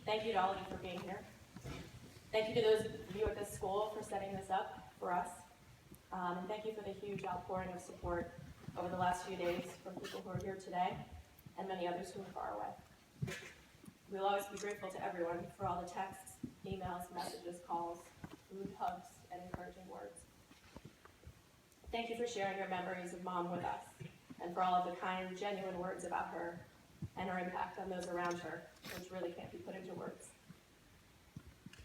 Thank you to all of you for being here. Thank you to those of you at this school for setting this up for us. And thank you for the huge outpouring of support over the last few days from people who are here today and many others who are far away. We'll always be grateful to everyone for all the texts, emails, messages, calls, food, hugs, and encouraging words. Thank you for sharing your memories of Mom with us, and for all of the kind, genuine words about her and her impact on those around her, which really can't be put into words.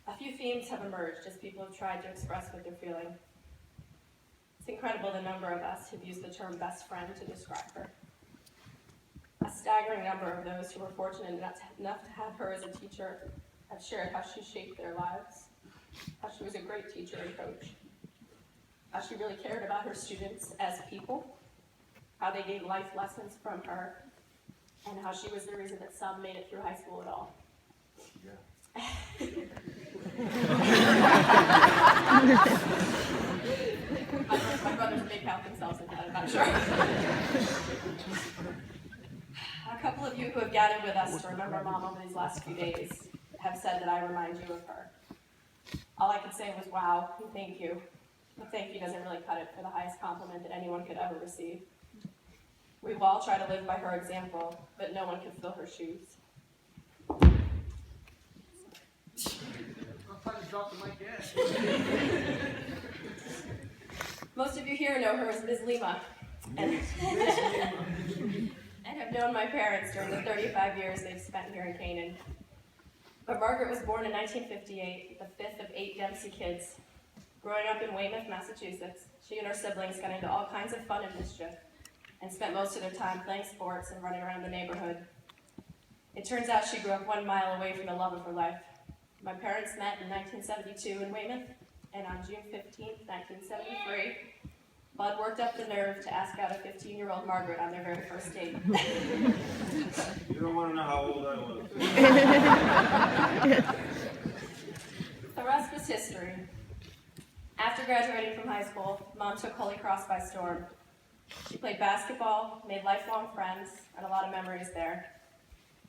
A few themes have emerged as people have tried to express what they're feeling. It's incredible the number of us who've used the term best friend to describe her. A staggering number of those who were fortunate enough to have her as a teacher have shared how she shaped their lives, how she was a great teacher and coach, how she really cared about her students as people, how they gained life lessons from her, and how she was the reason that some made it through high school at all. Yeah. my brothers may count themselves into that, I'm not sure. A couple of you who have gathered with us to remember Mom over these last few days have said that I remind you of her. All I could say was wow and thank you. But thank you doesn't really cut it for the highest compliment that anyone could ever receive. We will all try to live by her example, but no one can fill her shoes. I'll try to drop the mic again. Most of you here know her as Ms. Lima, and have known my parents during the 35 years they've spent here in Canaan. But Margaret was born in 1958, the fifth of 8 Dempsey kids. Growing up in Weymouth, Massachusetts, she and her siblings got into all kinds of fun and mischief, and spent most of their time playing sports and running around the neighborhood. It turns out she grew up 1 mile away from the love of her life. My parents met in 1972 in Weymouth, and on June 15th, 1973, Bud worked up the nerve to ask out a 15-year-old Margaret on their very first date. You don't want to know how old I was. The rest was history. After graduating from high school, Mom took Holy Cross by storm. She played basketball, made lifelong friends, and a lot of memories there,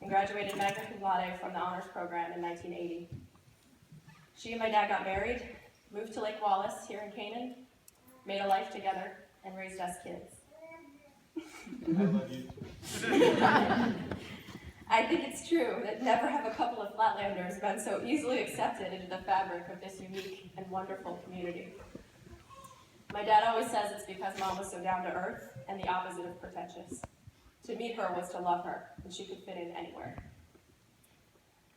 and graduated magna cum laude from the honors program in 1980. She and my dad got married, moved to Lake Wallace here in Canaan, made a life together, and raised us kids. I love you. I think it's true that never have a couple of Flatlanders been so easily accepted into the fabric of this unique and wonderful community. My dad always says it's because Mom was so down to earth and the opposite of pretentious. To meet her was to love her, and she could fit in anywhere.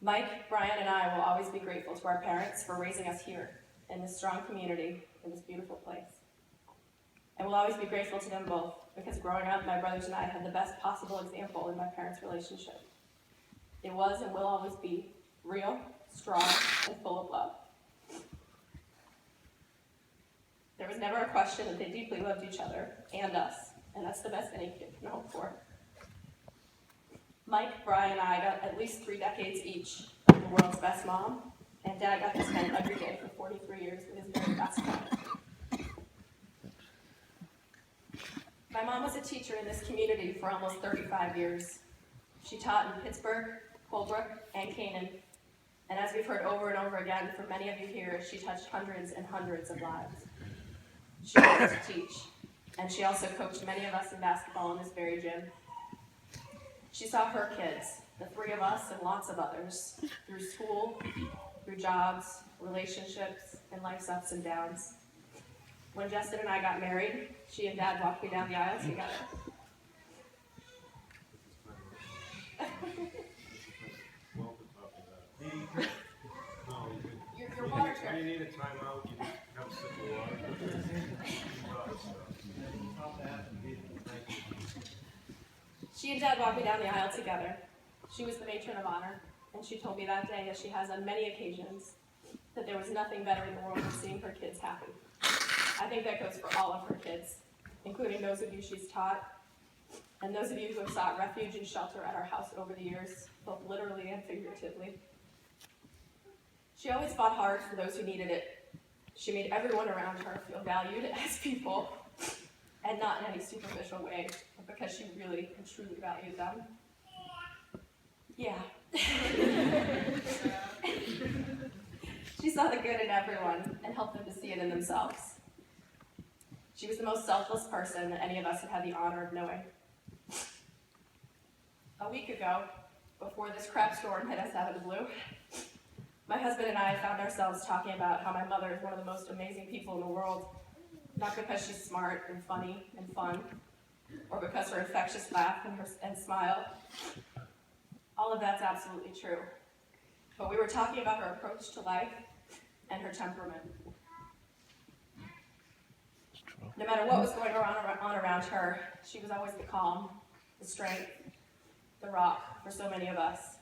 Mike, Brian, and I will always be grateful to our parents for raising us here in this strong community, in this beautiful place. And we'll always be grateful to them both, because growing up, my brothers and I had the best possible example in my parents' relationship. It was and will always be real, strong, and full of love. There was never a question that they deeply loved each other and us, and that's the best any kid can hope for. Mike, Brian, and I got at least 3 decades each of the world's best mom, and Dad got to spend every day for 43 years with his very best friend. My mom was a teacher in this community for almost 35 years. She taught in Pittsburgh, Colebrook, and Canaan, and as we've heard over and over again from many of you here, she touched hundreds and hundreds of lives. She loved to teach, and she also coached many of us in basketball in this very gym. She saw her kids, the 3 of us and lots of others, through school, through jobs, relationships, and life's ups and downs. When Justin and I got married, she and Dad walked me down the aisle together. Your water trip. When you need a timeout, you just have a sip of water. She and Dad walked me down the aisle together. She was the matron of honor, and she told me that day, as she has on many occasions, that there was nothing better in the world than seeing her kids happy. I think that goes for all of her kids, including those of you she's taught, and those of you who have sought refuge and shelter at our house over the years, both literally and figuratively. She always fought hard for those who needed it. She made everyone around her feel valued as people, and not in any superficial way, but because she really and truly valued them. Yeah. She saw the good in everyone and helped them to see it in themselves. She was the most selfless person that any of us had had the honor of knowing. A week ago, before this crap storm hit us out of the blue, my husband and I found ourselves talking about how my mother is one of the most amazing people in the world, not because she's smart and funny and fun, or because her infectious laugh and smile. All of that's absolutely true. But we were talking about her approach to life and her temperament. No matter what was going on around her, she was always the calm, the strength, the rock for so many of us.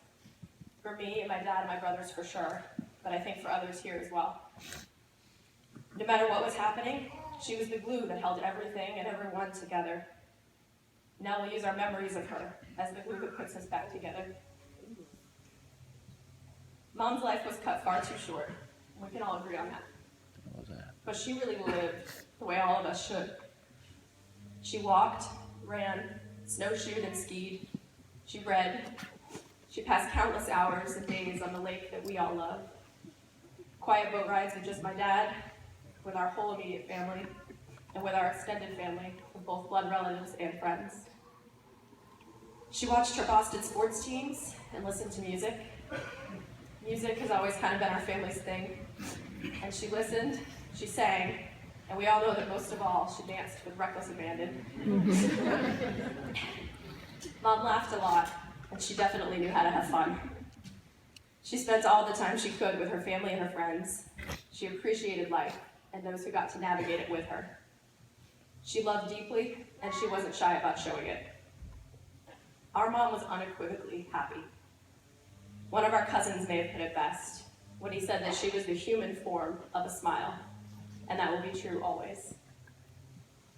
For me and my dad and my brothers for sure, but I think for others here as well. No matter what was happening, she was the glue that held everything and everyone together. Now we'll use our memories of her as the glue that puts us back together. Mom's life was cut far too short. We can all agree on that. But she really lived the way all of us should. She walked, ran, snowshoed, and skied. She read. She passed countless hours and days on the lake that we all love. Quiet boat rides with just my dad, with our whole immediate family, and with our extended family, with both blood relatives and friends. She watched her Boston sports teams and listened to music. Music has always kind of been our family's thing. And she listened, she sang, and we all know that most of all, she danced with reckless abandon. Mom laughed a lot, and she definitely knew how to have fun. She spent all the time she could with her family and her friends. She appreciated life and those who got to navigate it with her. She loved deeply, and she wasn't shy about showing it. Our mom was unequivocally happy. One of our cousins may have put it best when he said that she was the human form of a smile, and that will be true always.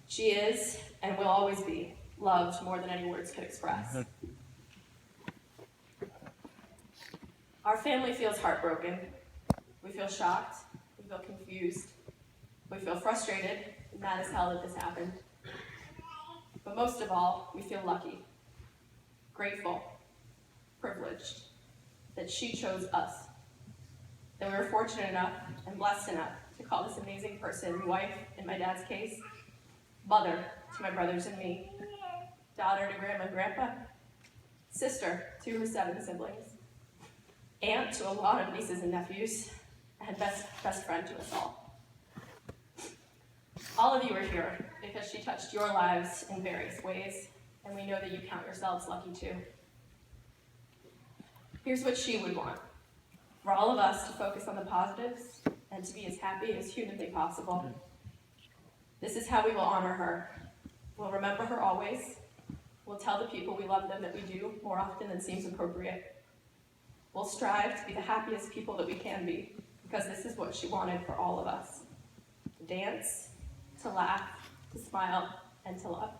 She is, and will always be, loved more than any words could express. Our family feels heartbroken. We feel shocked. We feel confused. We feel frustrated and mad as hell that this happened. But most of all, we feel lucky, grateful, privileged that she chose us. That we were fortunate enough and blessed enough to call this amazing person wife, in my dad's case, mother to my brothers and me, daughter to grandma and grandpa, sister to her 7 siblings, aunt to a lot of nieces and nephews, and best friend to us all. All of you are here because she touched your lives in various ways, and we know that you count yourselves lucky too. Here's what she would want: for all of us to focus on the positives and to be as happy as humanly possible. This is how we will honor her. We'll remember her always. We'll tell the people we love them that we do more often than seems appropriate. We'll strive to be the happiest people that we can be, because this is what she wanted for all of us: to dance, to laugh, to smile, and to love.